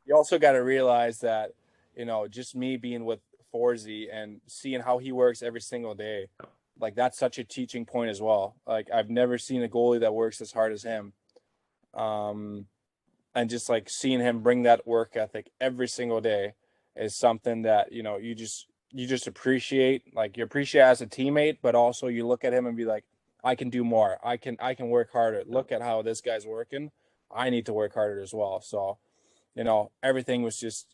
you also got to realize that, just me being with Forsey and seeing how he works every single day, like that's such a teaching point as well. Like I've never seen a goalie that works as hard as him. And just like seeing him bring that work ethic every single day is something that, you just appreciate. Like you appreciate as a teammate, but also you look at him and be like, I can do more. I can work harder. Look at how this guy's working. I need to work harder as well. So, everything was just,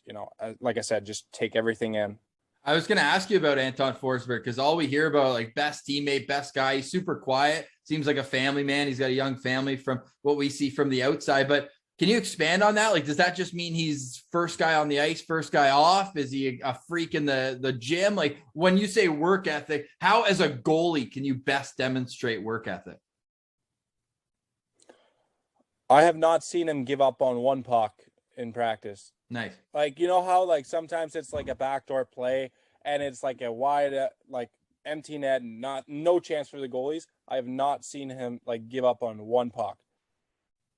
like I said, just take everything in. I was going to ask you about Anton Forsberg because all we hear about, like, best teammate, best guy. He's super quiet. Seems like a family man. He's got a young family from what we see from the outside. But can you expand on that? Like, does that just mean he's first guy on the ice, first guy off? Is he a freak in the gym? Like, when you say work ethic, how as a goalie can you best demonstrate work ethic? I have not seen him give up on one puck in practice. Nice. Like, you know how like sometimes it's like a backdoor play and it's like a wide, like empty net, no chance for the goalies. I have not seen him like give up on one puck.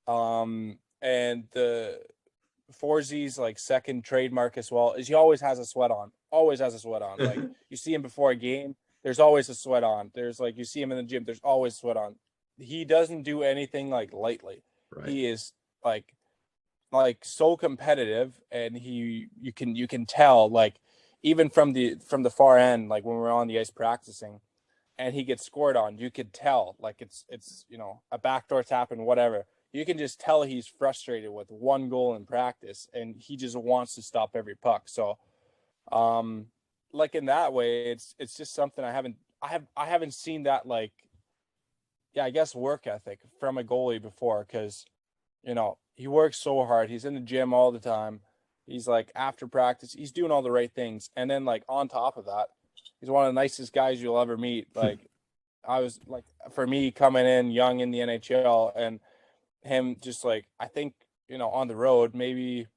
And the Forsey's like second trademark as well is he always has a sweat on. Always has a sweat on. Like you see him before a game, there's always a sweat on. There's like you see him in the gym, there's always sweat on. He doesn't do anything like lightly. Right. He is like so competitive, and you can tell, like even from the far end, like when we're on the ice practicing and he gets scored on, you could tell like it's a backdoor tap and whatever. You can just tell he's frustrated with one goal in practice and he just wants to stop every puck. So like in that way, it's just something I haven't seen that, like, I guess work ethic from a goalie before, because he works so hard. He's in the gym all the time. He's like after practice, he's doing all the right things. And then like on top of that, he's one of the nicest guys you'll ever meet. Like I was like, for me coming in young in the NHL and him just like, I think, on the road, maybe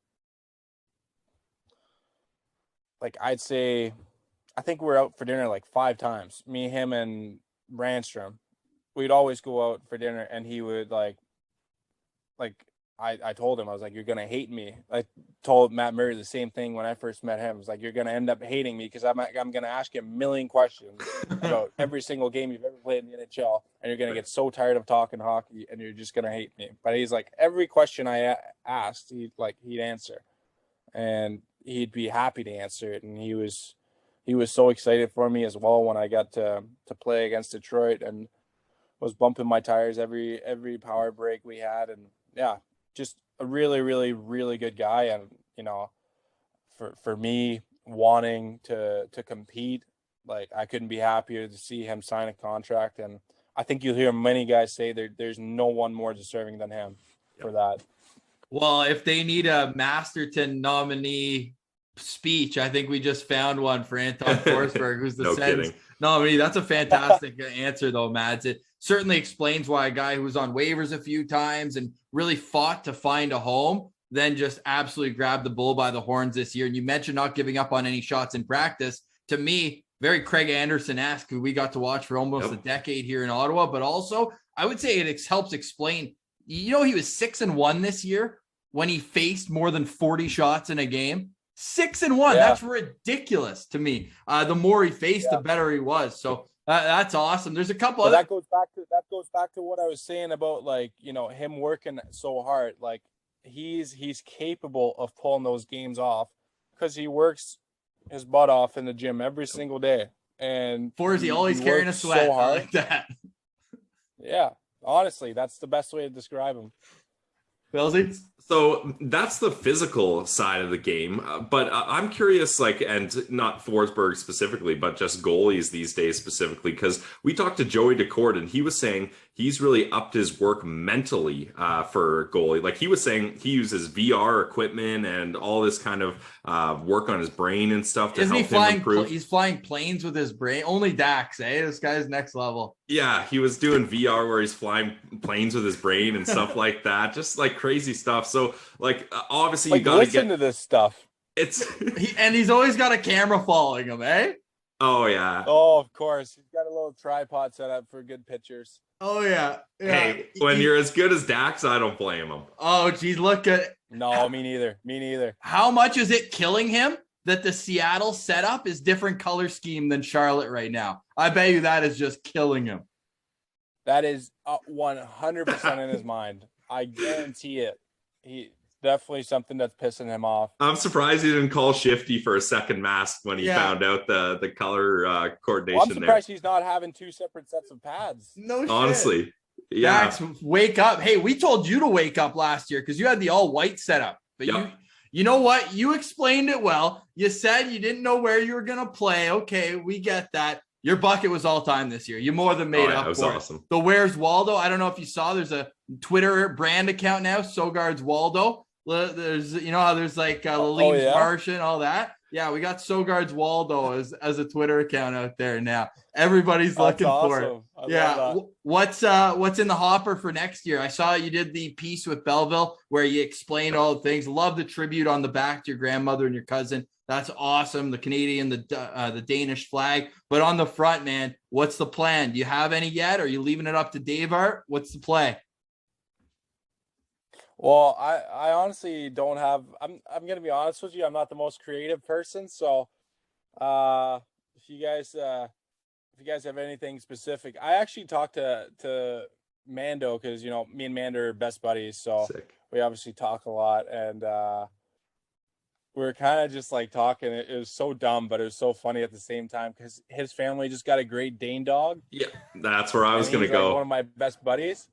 like I think we're out for dinner like 5 times. Me, him, and Brainstorm. We'd always go out for dinner and he would like I told him, I was like, you're going to hate me. I told Matt Murray the same thing when I first met him. I was like, you're going to end up hating me because I'm going to ask you a million questions about every single game you've ever played in the NHL, and you're going to get so tired of talking hockey and you're just going to hate me. But he's like, every question I asked, he'd answer, and he'd be happy to answer it. And he was so excited for me as well when I got to play against Detroit, and was bumping my tires every power break we had. And yeah, just a really, really, really good guy. And, for me wanting to compete, like I couldn't be happier to see him sign a contract. And I think you'll hear many guys say there's no one more deserving than him for that. Well, if they need a Masterton nominee speech, I think we just found one for Anton Forsberg, who's the Sens nominee. That's a fantastic answer though, Mads. It certainly explains why a guy who's on waivers a few times and really fought to find a home, then just absolutely grabbed the bull by the horns this year. And you mentioned not giving up on any shots in practice. To me, very Craig Anderson-esque, who we got to watch for almost a decade here in Ottawa. But also, I would say it helps explain, he was 6-1 this year when he faced more than 40 shots in a game. 6-1. Yeah. That's ridiculous to me. The more he faced, the better he was. So that's awesome. There's a couple other. That goes back to what I was saying about, like, him working so hard. Like he's capable of pulling those games off because he works his butt off in the gym every single day. And Forsey always carrying a sweat so hard. Like that. Yeah, honestly, that's the best way to describe him. Billsy? So that's the physical side of the game. But I'm curious, like, and not Forsberg specifically, but just goalies these days specifically, because we talked to Joey Decourt and he was saying he's really upped his work mentally for goalie. Like he was saying he uses VR equipment and all this kind of work on his brain and stuff to help him improve. He's flying planes with his brain. Only Dax, eh? This guy's next level. Yeah, he was doing VR where he's flying planes with his brain and stuff like that. Just like crazy stuff. So like obviously you got to listen to this stuff. And he's always got a camera following him, eh? Oh yeah. Oh, of course. He's got a little tripod set up for good pictures. Oh yeah. Hey, when you're as good as Dax, I don't blame him. Oh geez, look at No, me neither. Me neither. How much is it killing him that the Seattle setup is different color scheme than Charlotte right now? I bet you that is just killing him. That is 100% in his mind. I guarantee it. He definitely something that's pissing him off. I'm surprised he didn't call Shifty for a second mask when he found out the color coordination. Well, I'm surprised he's not having 2 separate sets of pads. No shit. Honestly. Yeah. Dax, wake up. Hey, we told you to wake up last year because you had the all white setup. But you know what? You explained it well. You said you didn't know where you were going to play. Okay, we get that. Your bucket was all time this year. You more than made up That was for awesome. it. The Where's Waldo? I don't know if you saw. There's a Twitter brand account now, Søgaard's Waldo. There's, you know how there's like Lee's Martian, all that. Yeah, we got Søgaard's Waldo as a Twitter account out there now. Everybody's looking for it. Yeah, what's in the hopper for next year? I saw you did the piece with Belleville where you explained all the things. Love the tribute on the back to your grandmother and your cousin. That's awesome. The Canadian, the Danish flag, but on the front, man, what's the plan? Do you have any yet? Or are you leaving it up to Dave Art? What's the play? Well, I honestly don't have. I'm gonna be honest with you. I'm not the most creative person, so if you guys have anything specific, I actually talked to Mando because me and Mando are best buddies, so we obviously talk a lot, and we were kind of just like talking. It was so dumb, but it was so funny at the same time because his family just got a Great Dane dog. Yeah, that's where I was gonna go. Like one of my best buddies,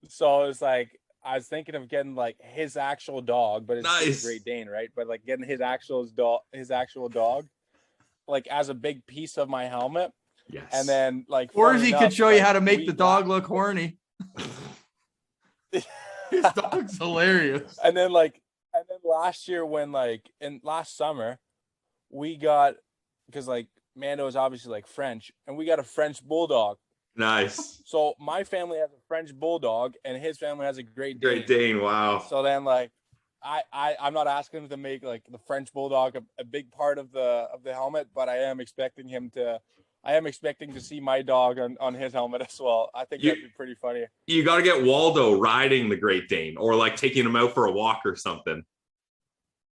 so it was like. I was thinking of getting like his actual dog, but it's a Great Dane, right? But like getting his actual dog, like as a big piece of my helmet. Yes. And then like, or he could show you how to make the dog look horny. His dog's hilarious. And then last year last summer, we got, because like Mando is obviously like French, and we got a French bulldog. Nice. So my family has a French bulldog, and his family has a Great Dane. Great Dane, wow. So then, like, I'm not asking him to make like the French bulldog a big part of the helmet, but I am expecting to see my dog on his helmet as well. I think that'd be pretty funny. You got to get Waldo riding the Great Dane, or like taking him out for a walk or something.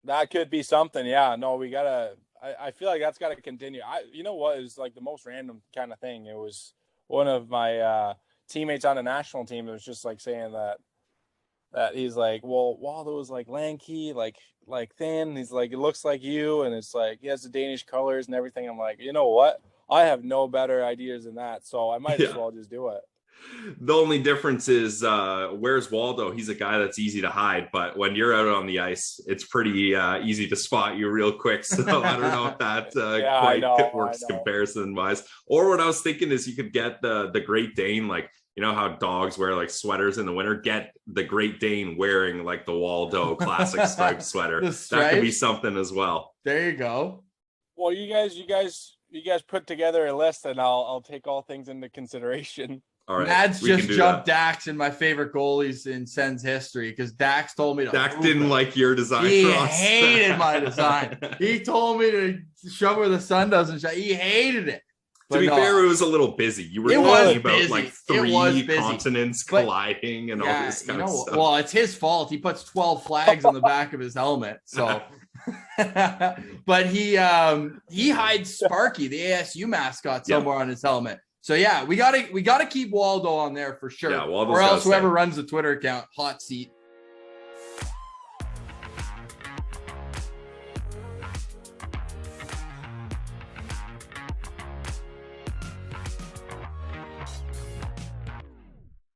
That could be something. Yeah. No, we gotta. I feel like that's got to continue. You know what is like the most random kind of thing? It was. One of my teammates on the national team was just like saying that he's like, well, Waldo was like lanky, like thin. He's like, it looks like you, and it's like he has the Danish colors and everything. I'm like, you know what? I have no better ideas than that, so I might as well just do it. The only difference is where's Waldo? He's a guy that's easy to hide, but when you're out on the ice, it's pretty easy to spot you real quick. So I don't know if that quite works comparison wise. Or what I was thinking is you could get the Great Dane, like, you know how dogs wear like sweaters in the winter, get the Great Dane wearing like the Waldo classic striped sweater. That could be something as well. There you go. Well, you guys put together a list, and I'll take all things into consideration. All right, Mads just jumped Dax in my favorite goalies in Sens history because Dax told me to. Dax didn't like your design. He hated my design. He told me to show where the sun doesn't shine. He hated it. To be fair, it was a little busy. You were talking about like 3 continents colliding and all this kind of stuff. Well, it's his fault. He puts 12 flags on the back of his helmet. So, but he hides Sparky, the ASU mascot, somewhere on his helmet. So yeah, we gotta keep Waldo on there for sure. Yeah, or else whoever runs the Twitter account, hot seat.